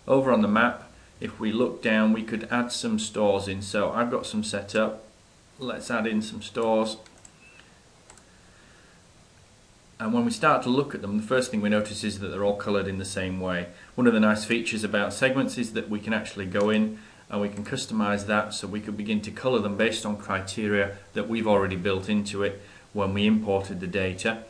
Over on the map, if we look down, we could add some stores in. So I've got some set up. Let's add in some stores. And when we start to look at them, the first thing we notice is that they're all coloured in the same way. One of the nice features about Segmentz is that we can actually go in and we can customize that, so we could begin to colour them based on criteria that we've already built into it when we imported the data.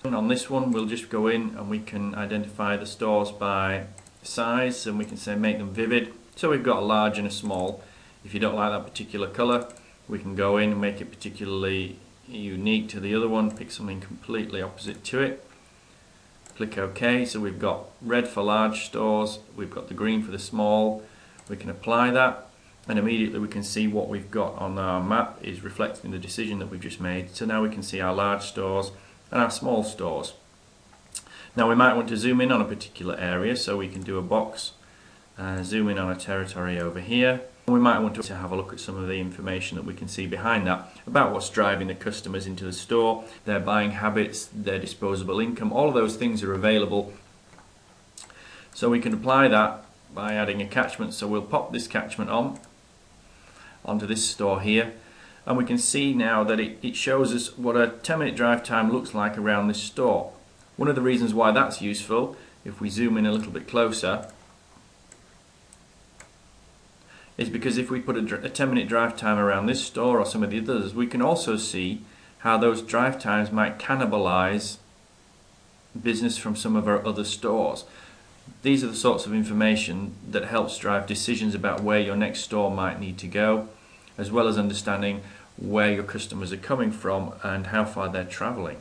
And on this one, we'll just go in and we can identify the stores by size, and we can say make them vivid. So we've got a large and a small. If you don't like that particular colour, we can go in and make it particularly unique to the other one, pick something completely opposite to it. Click OK. So we've got red for large stores, we've got the green for the small. We can apply that, and immediately we can see what we've got on our map is reflecting the decision that we've just made. So now we can see our large stores and our small stores. Now we might want to zoom in on a particular area, so we can do a box, zoom in on a territory over here. We might want to have a look at some of the information that we can see behind that about what's driving the customers into the store, their buying habits, their disposable income. All of those things are available. So we can apply that by adding a catchment. So we'll pop this catchment onto this store here, and we can see now that it shows us what a 10-minute drive time looks like around this store. One of the reasons why that's useful, if we zoom in a little bit closer, is because if we put a 10-minute drive time around this store or some of the others, we can also see how those drive times might cannibalize business from some of our other stores. These are the sorts of information that helps drive decisions about where your next store might need to go, as well as understanding where your customers are coming from and how far they're traveling.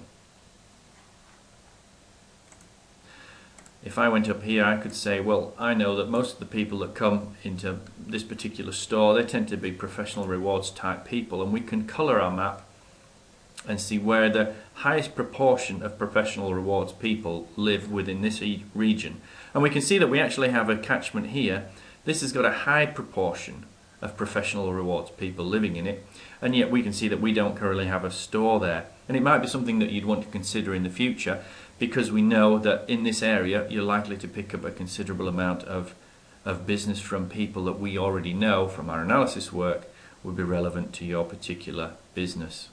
If I went up here, I could say, well, I know that most of the people that come into this particular store, they tend to be professional rewards type people, and we can colour our map and see where the highest proportion of professional rewards people live within this region. And we can see that we actually have a catchment here. This has got a high proportion of professional rewards people living in it, and yet we can see that we don't currently have a store there. And it might be something that you'd want to consider in the future, because we know that in this area you're likely to pick up a considerable amount of business from people that we already know from our analysis work would be relevant to your particular business.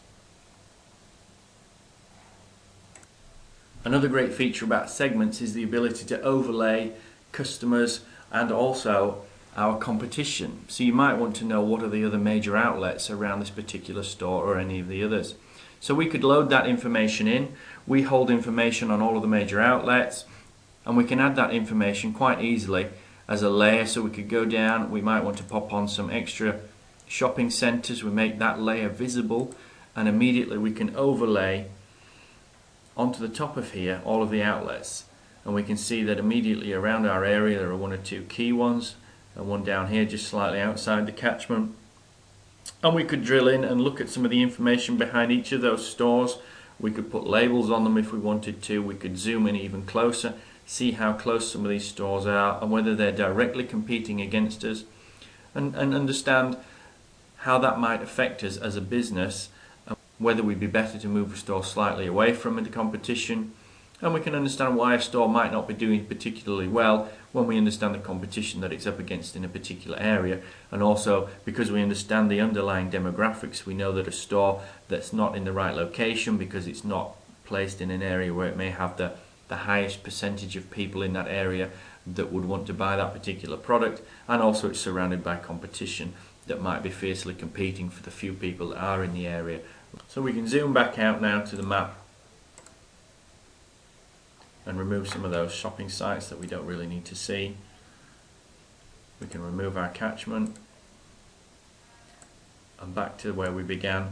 Another great feature about Segmentz is the ability to overlay customers and also our competition. So you might want to know what are the other major outlets around this particular store or any of the others. So we could load that information in. We hold information on all of the major outlets, and we can add that information quite easily as a layer. So we could go down, we might want to pop on some extra shopping centres, we make that layer visible, and immediately we can overlay onto the top of here all of the outlets, and we can see that immediately around our area there are one or two key ones, and one down here just slightly outside the catchment. And we could drill in and look at some of the information behind each of those stores. We could put labels on them if we wanted to. We could zoom in even closer, see how close some of these stores are and whether they're directly competing against us, and understand how that might affect us as a business, whether we'd be better to move a store slightly away from the competition. And we can understand why a store might not be doing particularly well when we understand the competition that it's up against in a particular area. And also, because we understand the underlying demographics, we know that a store that's not in the right location because it's not placed in an area where it may have the highest percentage of people in that area that would want to buy that particular product, and also it's surrounded by competition that might be fiercely competing for the few people that are in the area. So we can zoom back out now to the map and remove some of those shopping sites that we don't really need to see. We can remove our catchment and back to where we began.